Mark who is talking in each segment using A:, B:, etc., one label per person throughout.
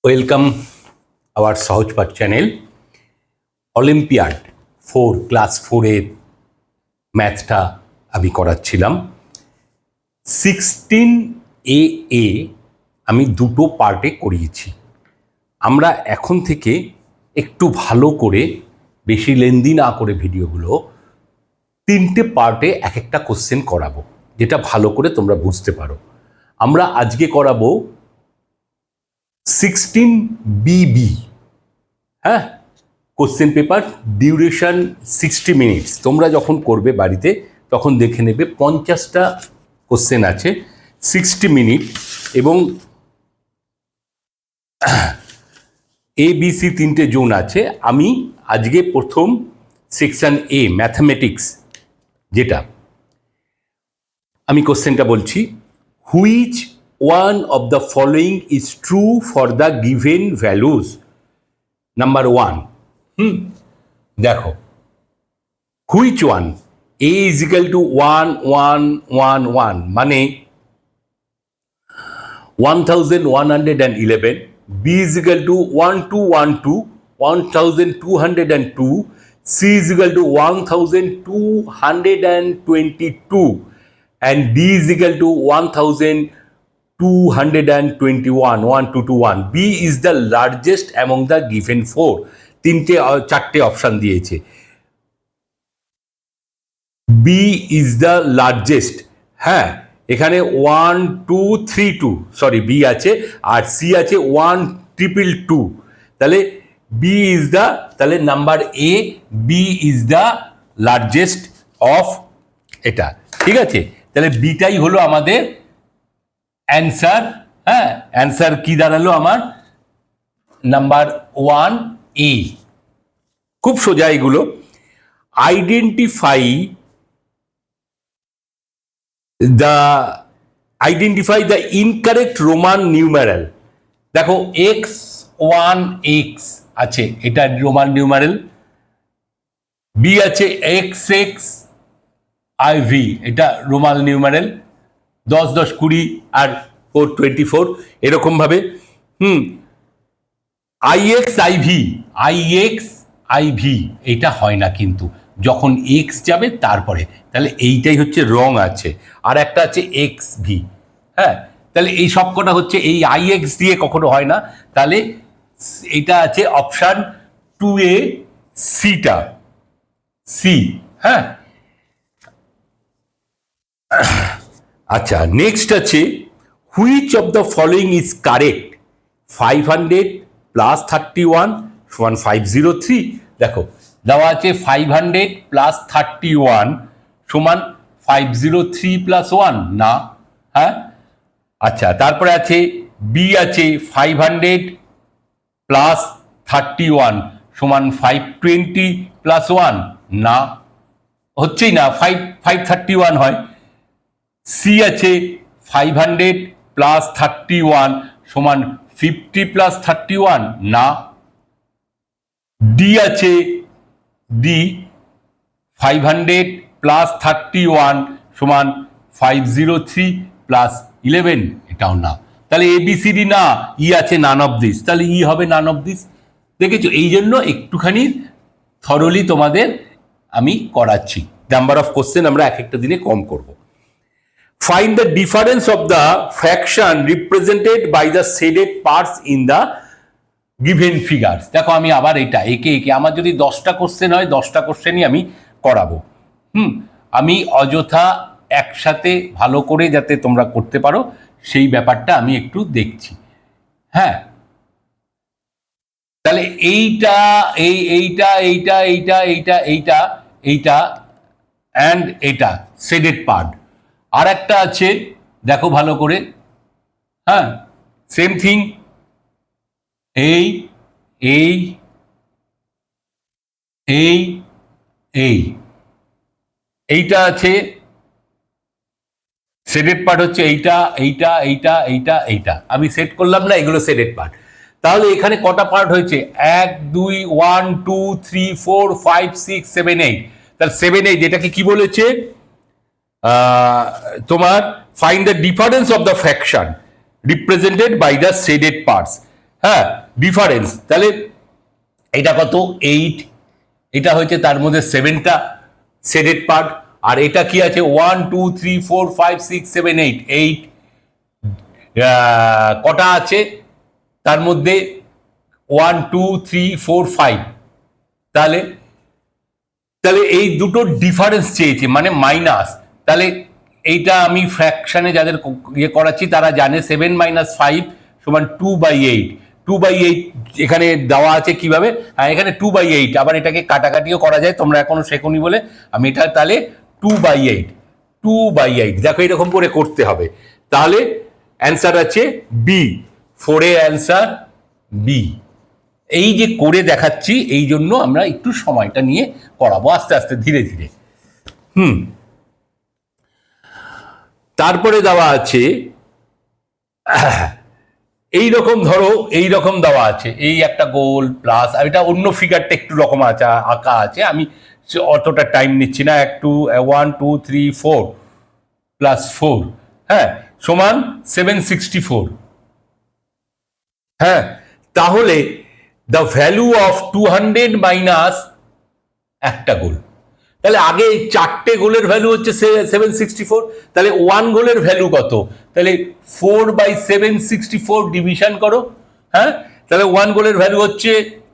A: Welcome our Sahajpath channel. Olympiad 4 class 4-এর ম্যাথটা আমি করাচ্ছিলাম। 16A আমি দুটো পার্টে করিয়েছি। আমরা এখন থেকে একটু ভালো করে, বেশি লেন্দি না করে ভিডিওগুলো 3টে পার্টে এক একটা কোশ্চেন করাবো, যেটা ভালো করে তোমরা বুঝতে পারো। আমরা আজকে করাবো 16BB, হ্যাঁ, কোশ্চেন পেপার, ডিউরেশন 60 মিনিটস। তোমরা যখন করবে বাড়িতে তখন দেখে নেবে 50টা কোশ্চেন আছে, 60 মিনিট। এবং ABC 3টে জোন আছে। আমি আজকে প্রথম সেকশন A ম্যাথমেটিক্স, যেটা আমি কোশ্চেনটা বলছি, which one of the following is true for the given values. Number 1, দেখো, which one, A is equal to 1 1 1 1 মানে 1111, B is equal to 1212 1202, C is equal to 1222, and D is equal to 1221 1221. B is the largest among the given 4. চারটে option দিয়েছে। B is the largest, হ্যাঁ, এখানে 1232, sorry, B আছে, আর C আছে 1222, তাহলে B is the, তাহলে number A, B is the largest of এটা, ঠিক আছে? তাহলে বিটাই হলো আমাদের অ্যান্সার। হ্যাঁ, অ্যান্সার কি দাঁড়ালো আমার? Number 1A। খুব সোজা এগুলো। Identify the incorrect Roman numeral. দেখো, x1x আছে, এটা রোমান নিউমারাল। বি আছে xxiv, এটা রোমান নিউমারাল। 10 10 20 আর 4 24, এরকম ভাবে। ixiv এটা হয় না কিন্তু, যখন এক্স যাবে তারপরে, তাহলে এইটাই হচ্ছে রং আছে। আর একটা আছে এক্স ভি, হ্যাঁ, তাহলে এই সব কটা হচ্ছে, এই আইএক্স দিয়ে কখনো হয় না। তাহলে এটা আছে অপশন 2A, সিটা, সি। হ্যাঁ, আচ্ছা, নেক্সট আছে, which of the following is correct. 500 plus 31 সমান 503। দেখো, দেওয়া আছে 500 প্লাস 31 সমান 503 প্লাস 1 না, হ্যাঁ। আচ্ছা, তারপরে আছে বি আছে 500 প্লাস 31 সমান 520 প্লাস 1 না, হচ্ছেই না, 531 হয়। সি আছে 500 প্লাস 31 সমান 50 প্লাস 31 না। ডি আছে, ডি 500 প্লাস 31 সমান 503 প্লাস 11, এটাও না। তাহলে এবিসিডি না, ই আছে নান অফ দিস, তাহলে ই হবে নান অফ দিস। দেখেছো, এই জন্য একটুখানি থরলি তোমাদের আমি করাচ্ছি। নাম্বার অফ কোশ্চেন আমরা এক একটা দিনে কম করব। Find the difference of the fraction represented by the shaded parts in the given figures. দেখো, আমি আবার এটা একে একে, আমার যদি 10টা কোশ্চেন হয় 10টা কোশ্চেনই আমি করাবো। আমি অযথা একসাথে ভালো করে যাতে তোমরা করতে পারো সেই ব্যাপারটা আমি একটু দেখছি। হ্যাঁ, তাহলে এইটা, এইটা এইটা এইটা এইটা এইটা এইটা অ্যান্ড এটা শেডেড পার্ট। আর একটা আছে, দেখো ভালো করে, হ্যাঁ, সেম থিং, এই এই এই এই এইটা আছে, শেডেড পার্ট হচ্ছে এইটা এইটা এইটা এইটা এইটা। আমি সেট করলাম না, এগুলো শেডেড পার্ট। তাহলে এখানে কটা পার্ট হয়েছে? 1 2 1 2 3 4 5 6 7 8। তাহলে 7 8, এটাকে কি বলেছে তোমার? Find the difference of the fraction represented by the shaded parts. হ্যাঁ, ডিফারেন্স। তাহলে এটা কত 8, এটা হচ্ছে তার মধ্যে 7টা শেডেড পার্ট, আর এটা কি আছে 1 2 3 4 5 6 7 8 8 কটা আছে তার মধ্যে 1 2 3 4 5, তাহলে তাহলে এই দুটো ডিফারেন্স চেয়েছে মানে মাইনাস। তাহলে এইটা আমি ফ্র্যাকশনে যাদের ইয়ে করাচ্ছি তারা জানে 7 - 5 সমান 2/8। 2/8 এখানে দেওয়া আছে কিভাবে, হ্যাঁ এখানে 2/8, আবার এটাকে কাটাকাটিও করা যায়, তোমরা এখনো শেখনি বলে আমি এটা তাহলে 2/8 2/8 দেখো এরকম করে করতে হবে। তাহলে অ্যান্সার আছে বি, 4 এ অ্যান্সার বি। এই যে করে দেখাচ্ছি এই জন্য আমরা একটু সময়টা নিয়ে করাবো, আস্তে আস্তে ধীরে ধীরে। তারপরে দেওয়া আছে এই রকম, ধরো এই রকম দেওয়া আছে, এই একটা গোল প্লাস, আর এটা অন্য ফিগারটা একটু রকম আছে আঁকা আছে, আমি অতটা টাইম নিচ্ছি না, একটু 1 2 3 4 প্লাস 4, হ্যাঁ সমান 764। হ্যাঁ, তাহলে দ্য ভ্যালু অফ 200 মাইনাস একটা গোল, তাহলে আগে 4টে গোলের ভ্যালু হচ্ছে 764, তাহলে 1 গোলের ভ্যালু কত, তাহলে 4/764 ডিভিশন করো। হ্যাঁ, তাহলে 1 গোলের ভ্যালু হচ্ছে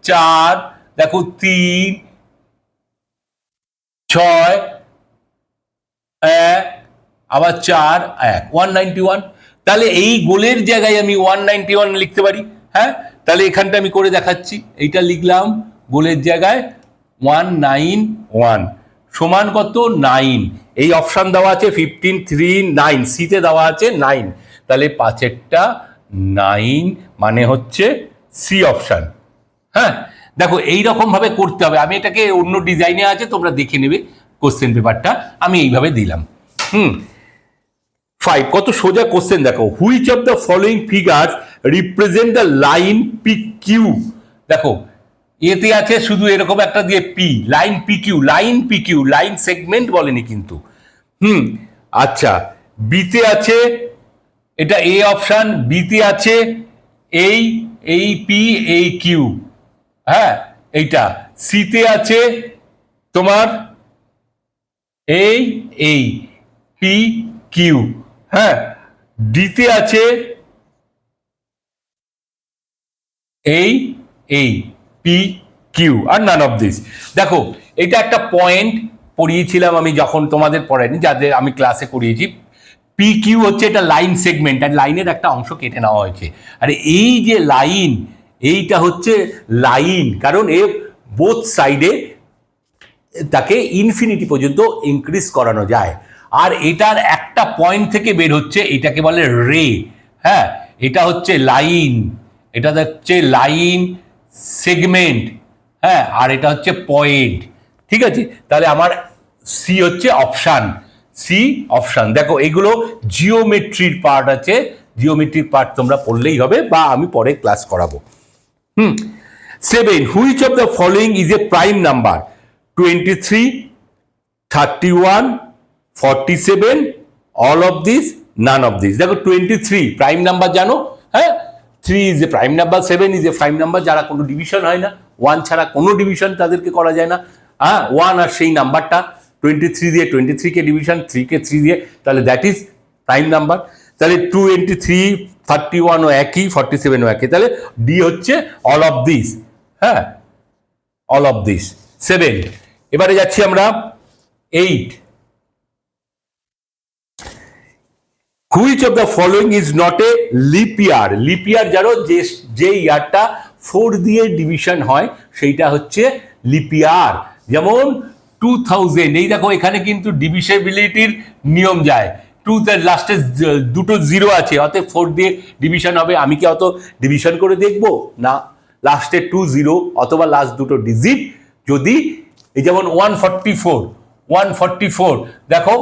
A: 4, দেখো 3 6 1 আবার 4 1 191, তাহলে এই গোলের জায়গায় আমি 191 লিখতে পারি। হ্যাঁ, তাহলে এখানটা আমি করে দেখাচ্ছি, এইটা লিখলাম গোলের জায়গায় 191 সমান কত 9, এই অপশন দেওয়া আছে 15 3 9, সিতে দেওয়া আছে 9, তাহলে 5এরটা 9 মানে হচ্ছে সি অপশন। হ্যাঁ, দেখো এইরকম ভাবে করতে হবে, আমি এটাকে অন্য ডিজাইনে আছে তোমরা দেখে নেবে কোশ্চেন পেপারটা, আমি এইভাবে দিলাম। 5 কত সোজা কোশ্চেন দেখো, which of the following figures represent the line P Q. দেখো এতে আছে শুধু এরকম একটা দিয়ে P, line P Q, line P Q, line segment বলেনি কিন্তু। আচ্ছা, বিতে আছে এটা এ অপশন, বিতে আছে এই পি এই কিউ, হ্যাঁ এইটা, সিতে আছে তোমার এই পি কিউ, হ্যাঁ ডিতে আছে এই পি কিউ, আর নান অফ দিস। দেখো এটা একটা পয়েন্ট পড়িয়েছিলাম আমি যখন তোমাদের পড়াইনি, যাদের আমি ক্লাসে করিয়েছি। পি কিউ হচ্ছে এটা লাইন সেগমেন্ট, আর লাইনের একটা অংশ কেটে নেওয়া হয়েছে, আর এই যে লাইন এইটা হচ্ছে লাইন, কারণ এ বোথ সাইডে তাকে ইনফিনিটি পর্যন্ত ইনক্রিজ করানো যায়, আর এটার একটা পয়েন্ট থেকে বের হচ্ছে, এটাকে বলে রে। হ্যাঁ, এটা হচ্ছে লাইন, এটা হচ্ছে লাইন সেগমেন্ট, হ্যাঁ আর এটা হচ্ছে পয়েন্ট। ঠিক আছে, তাহলে আমার সি হচ্ছে অপশান, সি অপশান। দেখো এগুলো জিওমেট্রির পার্ট আছে, জিওমেট্রির পার্ট তোমরা পড়লেই হবে বা আমি পরে ক্লাস করাবো। 7 which of the following is a prime number, 23 31 47 all of this naan of this. দেখো 23 প্রাইম নাম্বার জানো, হ্যাঁ 3 is a prime number, 7 is a prime number, যারা কোনো ডিভিশন হয় না, 1 ছাড়া কোনো ডিভিশন তাদেরকে করা যায় না। হ্যাঁ 1 আর সেই নাম্বারটা 23 দিয়ে 23 কে ডিভিশন, 3 কে 3 দিয়ে, তাহলে দ্যাট ইজ প্রাইম নাম্বার। তাহলে 23 31 ও একই, 47 ও একই, তাহলে ডি হচ্ছে অল অফ দিস। হ্যাঁ, অল অফ দিস 7। এবারে যাচ্ছি আমরা 8, which of the following is not a leap year. Lip ইয়ার জানো, যে ইয়ারটা 4 দিয়ে ডিভিশন হয় সেইটা হচ্ছে লিপ ইয়ার। যেমন 2000, এই দেখো এখানে কিন্তু ডিভিসিবিলিটির নিয়ম যায়, 2 তার লাস্টে দুটো 0 আছে, অতএব 4 দিয়ে ডিভিশন হবে। আমি কি অত ডিভিশন করে দেখবো না, লাস্টে 2 0 অথবা লাস্ট দুটো ডিজিট যদি, এই যেমন 144 দেখো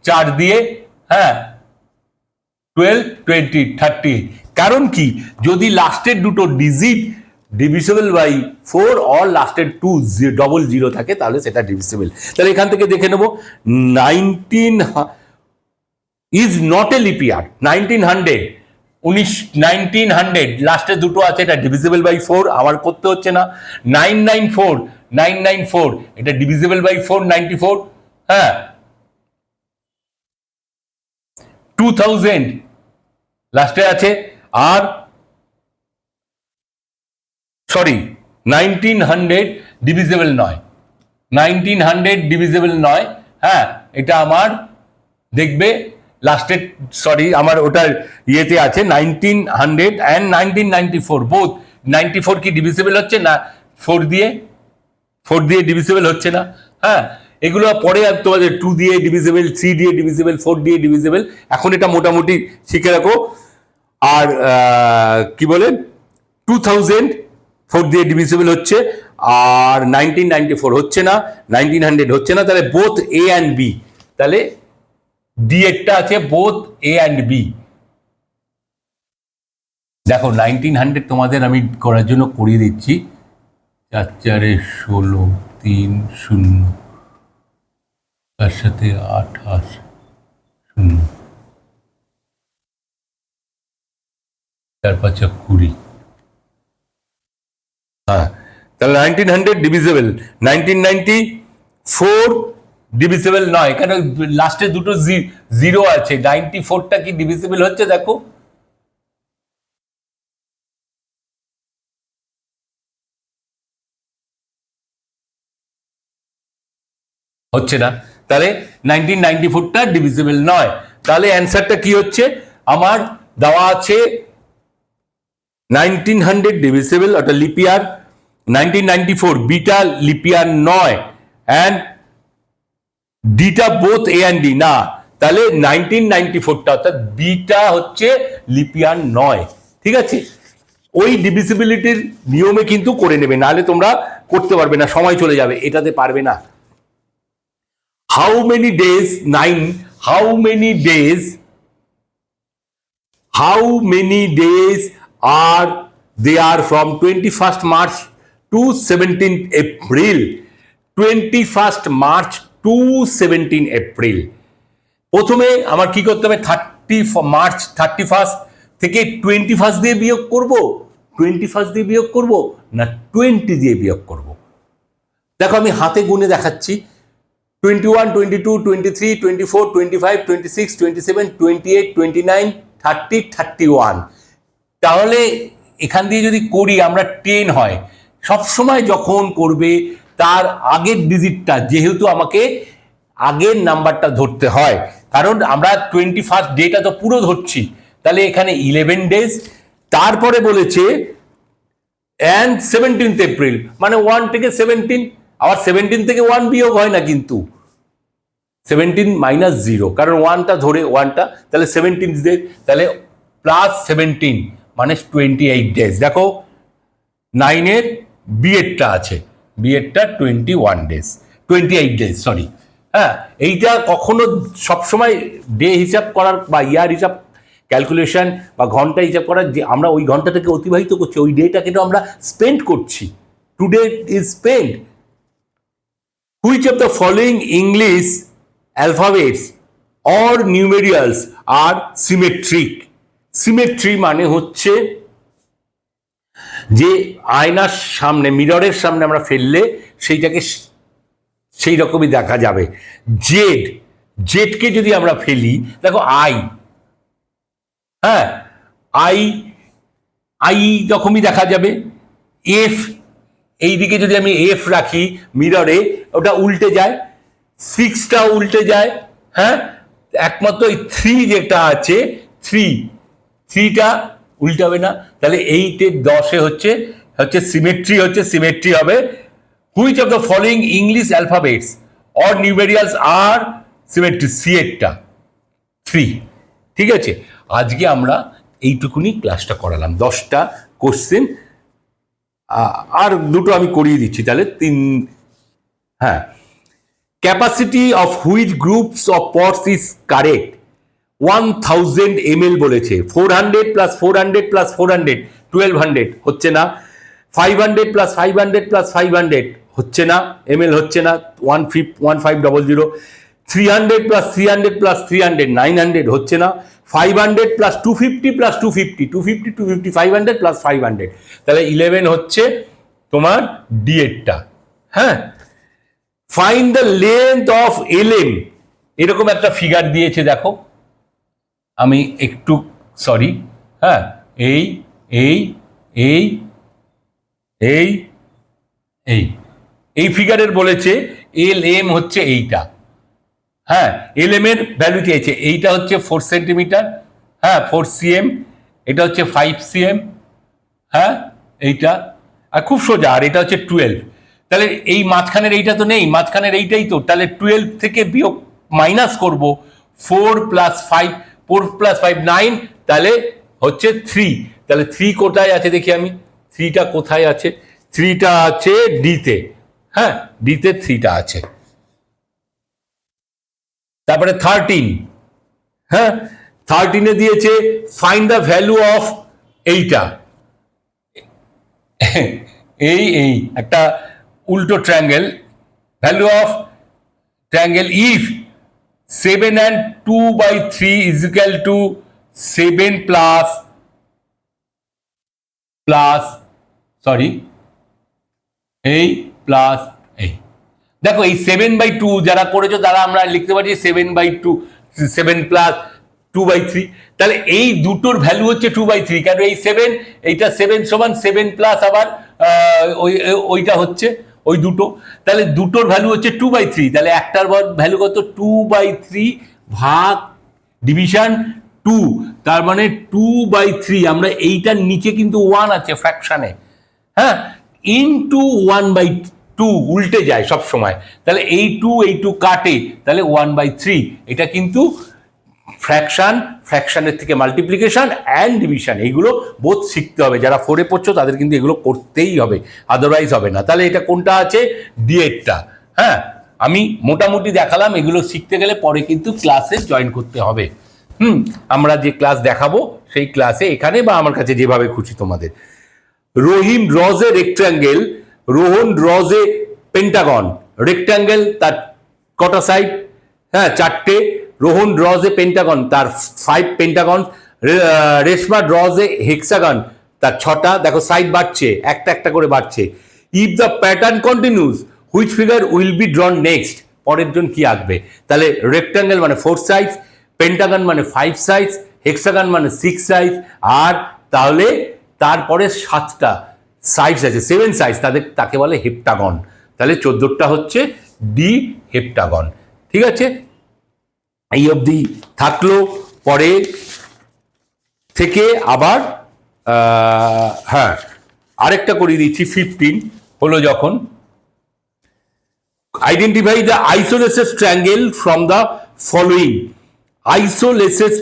A: 4 দিয়ে, হ্যাঁ 12 20 30, কারণ কি যদি লাস্টের দুটো ডিজিট ডিভিসিবল বাই 4 অর লাস্টের 2 ডবল 0 থাকে তাহলে সেটা ডিভিসিবল। তাহলে এখান থেকে দেখে নেব 19 ইজ নট এ লিপ ইয়ার, 1900 1900 লাস্টে দুটো আছে, এটা ডিভিজিবল বাই 4, আমার করতে হচ্ছে না। 994 এটা ডিভিজিবল বাই 4, 94। হ্যাঁ, 2000 লাস্টে আছে, আর সরি 1900 ডিভিজিবল নয়, 1900 ডিভিজিবল নয়। হ্যাঁ, এটা আমার দেখবে লাস্টে, সরি আমার ওটার ইয়েতে আছে 1900 অ্যান্ড 1994 বোথ। 94 কি ডিভিজিবল হচ্ছে না, 4 দিয়ে ডিভিজিবল হচ্ছে না। হ্যাঁ, এগুলো পরে তোমাদের 2 দিয়ে ডিভিজিবল, 3 দিয়ে ডিভিজিবল, 4 দিয়ে ডিভিজিবল, এখন এটা মোটামুটি শিখে রাখো। আর কি বলে 2000 4 দিয়ে ডিভিজিবল হচ্ছে, আর 1994 হচ্ছে না, 1900 হচ্ছে না, তাহলে বোথ এ অ্যান্ড বি, তাহলে ডি একটা আছে বোথ এ অ্যান্ড বি। দেখো 1900 তোমাদের আমি করার জন্য করিয়ে দিচ্ছি, 4 4 16 3 0, তার সাথে 28 0, 4 5 20। হ্যাঁ, তাহলে 1900 ডিভিজিবল, 1994 ডিভিজিবল নয়, কারণ লাস্টে দুটো জিরো আছে। 94টা কি ডিভিজিবল হচ্ছে দেখো, হচ্ছে না, তাহলে 1994টা ডিভিজিবল নয়। তাহলে অ্যান্সারটা কি হচ্ছে আমার, দেওয়া আছে 1900 ডিভিজিবল, ওটা লিপিয়ার, 1994 বিটা লিপিয়ার নয়, অ্যান্ড ডিটা বোথ এ অ্যান্ড ডি না, তাহলে 1994টা অর্থাৎ বিটা হচ্ছে লিপিয়ার নয়। ঠিক আছে, ওই ডিভিজিবিলিটির নিয়মে কিন্তু করে নেবে, নাহলে তোমরা করতে পারবে না, সময় চলে যাবে, এটাতে পারবে না। How many days are there from 21st March to 17th April? 21st March to 17 April। প্রথমে আমার কি করতে হবে, 31st থেকে 21st দিয়ে বিয়োগ করব, 21st দিয়ে বিয়োগ করব না 20 দিয়ে বিয়োগ করব। দেখো আমি হাতে গুনে দেখাচ্ছি, 21 22 23 24 25 26 27 28 29 30 31। তাহলে এখান দিয়ে যদি করি আমরা 10 হয়। সবসময় যখন করবে তার আগের ডিজিটটা, যেহেতু আমাকে আগের নাম্বারটা ধরতে হয়, কারণ আমরা 21st ডেটা তো পুরো ধরছি, তাহলে এখানে 11 ডেজ, তারপরে বলেছে অ্যান্ড 17th এপ্রিল, মানে 1 থেকে 17, আবার 17 থেকে 1 বিয়োগ হয় না কিন্তু, 17 মাইনাস 0, কারণ 1টা ধরে 1টা, তাহলে 17 ডেজ, তাহলে প্লাস 17 মানে 28 ডেজ। দেখো 9-এর বিএডটা আছে, বিএডটা 21 ডেজ, 28 ডেজ, সরি। হ্যাঁ, এইটা কখনো সবসময় ডে হিসাব করার বা ইয়ার হিসাব ক্যালকুলেশন বা ঘন্টা হিসাব করার, যে আমরা ওই ঘন্টাটাকে অতিবাহিত করছি, ওই ডেটাকে তো আমরা স্পেন্ড করছি, today is spend. Which of the following English alphabets or numerals are symmetric? Symmetry মানে হচ্ছে যে আয়নার সামনে, মিররের সামনে আমরা ফেললে সেইটাকে সেই রকমই দেখা যাবে। জেডকে যদি আমরা ফেলি, দেখো আই, হ্যাঁ আই রকমই দেখা যাবে। এফ, এইদিকে যদি আমি এফ রাখি মিররে, ওটা উল্টে যায়, 6টা উল্টে যায়। হ্যাঁ, একমাত্র এই 3 যেটা আছে, 3টা উল্টাবে না, তাহলে 8-এর 10-এ হচ্ছে সিমেট্রি হবে। Which of the following English alphabets or numerals আর সিমেট্রি, সি-এরটা 3। ঠিক আছে, আজকে আমরা এইটুকুনি ক্লাসটা করালাম, 10টা কোশ্চেন, আর দুটো আমি করিয়ে দিচ্ছি, তাহলে 3। হ্যাঁ, capacity of which groups of pots is correct? 1000 ml বলেছে, 400 প্লাস 400 প্লাস 400 1200 হচ্ছে না, 500 প্লাস 500 প্লাস 500 হচ্ছে না, ml হচ্ছে না, 1500 300 প্লাস 300 প্লাস 300 900 হচ্ছে না, 500 প্লাস 250 প্লাস 250 250 250 500 প্লাস 500, তাহলে 11 হচ্ছে তোমার ডি8টা। হ্যাঁ, ফাইন্ড দ্য লেন্থ অফ এলএম, এরকম একটা ফিগার দিয়েছে দেখো, আমি একটু সরি, হ্যাঁ, এই এই এই এই এই এই ফিগারের বলেছে এল এম হচ্ছে এইটা। হ্যাঁ, এল এম এর ভ্যালু চেয়েছে, এইটা হচ্ছে 4 সেন্টিমিটার, হ্যাঁ 4 সিএম, এটা হচ্ছে 5 সিএম, হ্যাঁ এইটা, আর খুব সোজা, আর এটা হচ্ছে 12। তাহলে এই মাঝখানের এইটা তো নেই, মাঝখানের এইটাই তো, তাহলে 12 থেকে বিয়োগ মাইনাস করব 4 প্লাস 5, 4 প্লাস 5 9, তাহলে হচ্ছে 3। তাহলে 3 কোথায় আছে দেখি আমি, 3টা কোথায় আছে, 3টা আছে ডিতে, হ্যাঁ ডিতে 3টা আছে। তারপরে 13, হ্যাঁ 13-এ দিয়েছে ফাইন্ড দ্য ভ্যালু অফ এইটা, এই এই একটা উল্টো triangle, value of triangle if 7 and 2/3 is equal to 7 plus sorry এই প্লাস এই, দেখো এই 7/2 যারা করেছো তারা আমরা লিখতে পারি 7/2, 7 প্লাস 2/3, তাহলে এই দুটোর ভ্যালু হচ্ছে 2/3, কারণ এই 7, এইটা 7 সমান 7 প্লাস আবার ওইটা হচ্ছে ওই দুটো, তাহলে দুটোর ভ্যালু হচ্ছে 2/3, তাহলে একটার ভ্যালু কত 2/3 ভাগ ডিভিশন 2, তার মানে 2/3, আমরা এইটার নিচে কিন্তু 1 আছে ফ্র্যাকশনে, হ্যাঁ ইনটু 1/2, উল্টে যায় সব সময়, তাহলে এই 2 কাটে, তাহলে 1/3, এটা কিন্তু ফ্র্যাকশনের থেকে মাল্টিপ্লিকেশন অ্যান্ড ডিভিশন, এইগুলো বোধ শিখতে হবে, যারা 4-এ পড়ছো তাদের কিন্তু এগুলো করতেই হবে, আদারওয়াইজ হবে না। তাহলে এটা কোনটা আছে, ডি8টা। হ্যাঁ, আমি মোটামুটি দেখালাম, এগুলো শিখতে গেলে পরে কিন্তু ক্লাসে জয়েন করতে হবে। আমরা যে ক্লাস দেখাবো সেই ক্লাসে, এখানে বা আমার কাছে যেভাবে খুশি তোমাদের। Rahim draws a rectangle, Rohan draws a pentagon. Rectangle তার কটা সাইড, হ্যাঁ 4টে, রোহন ড্রজ এ পেন্টাগন তার 5 পেন্টাগন, রেশমা ড্রজ এ হেক্সাগন তার 6টা, দেখো সাইড বাড়ছে, একটা একটা করে বাড়ছে। If the pattern continuous which figure will be ড্রন next, পরের জন কি আঁকবে, তাহলে রেক্ট্যাঙ্গেল মানে 4 সাইডস, পেন্টাগন মানে 5 সাইডস, হেক্সাগন মানে 6 সাইডস, আর তাহলে তারপরে 7টা সাইডস আছে, 7 সাইডস, তাকে বলে হেপ্টাগন, তাহলে 14টা হচ্ছে ডি হেপ্টাগন। ঠিক আছে, এই অবধি থাকলো, পরে থেকে আবার হ্যাঁ আরেকটা করে দিচ্ছি। 15 হলো যখন identify the isosceles triangle from the following. Isosceles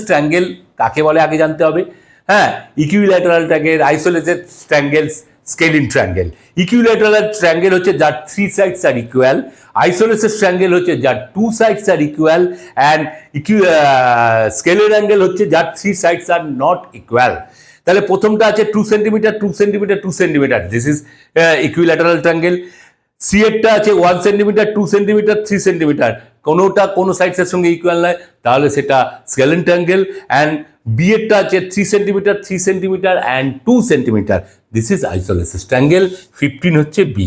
A: triangle কাকে বলে আগে জানতে হবে। হ্যাঁ, equilateral triangle, isosceles triangle, scalene triangle. Equilateral triangle হচ্ছে যার 3 সাইডস আর ইকুয়াল, আইসোলেসেস ট্রায়াঙ্গেল হচ্ছে যার 2 সাইডস আর ইকুয়াল, অ্যান্ড স্কেলিন অ্যাঙ্গেল হচ্ছে যার 3 সাইডস আর নট ইকুয়াল। তাহলে প্রথমটা আছে 2 centimetre 2 centimetre 2 centimetre, this is equilateral triangle. C এরটা আছে 1 সেন্টিমিটার 2 সেন্টিমিটার 3 সেন্টিমিটার, কোনোটা কোনো সাইডসের সঙ্গে ইকুয়াল নয়, তাহলে সেটা স্কেলিন ট্রায়াঙ্গেল। অ্যান্ড বি এরটা আছে 3 centimetre 3 centimetre and 2 centimetre, this is isosceles triangle. 15 হচ্ছে বি।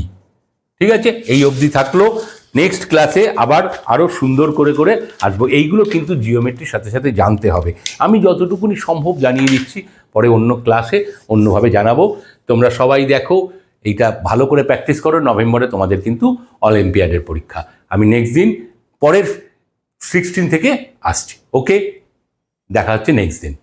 A: ঠিক আছে, এই অবধি থাকলো। নেক্সট ক্লাসে আবার আরও সুন্দর করে করে আসবো। এইগুলো কিন্তু জিওমেট্রির সাথে সাথে জানতে হবে, আমি যতটুকুনি সম্ভব জানিয়ে দিচ্ছি, পরে অন্য ক্লাসে অন্যভাবে জানাবো। তোমরা সবাই দেখো, এইটা ভালো করে প্র্যাকটিস করো। নভেম্বরে তোমাদের কিন্তু অলিম্পিয়াডের পরীক্ষা, আমি নেক্সট দিন পরের 16 থেকে আসছি। ওকে, দেখা হচ্ছে নেক্সট দিন।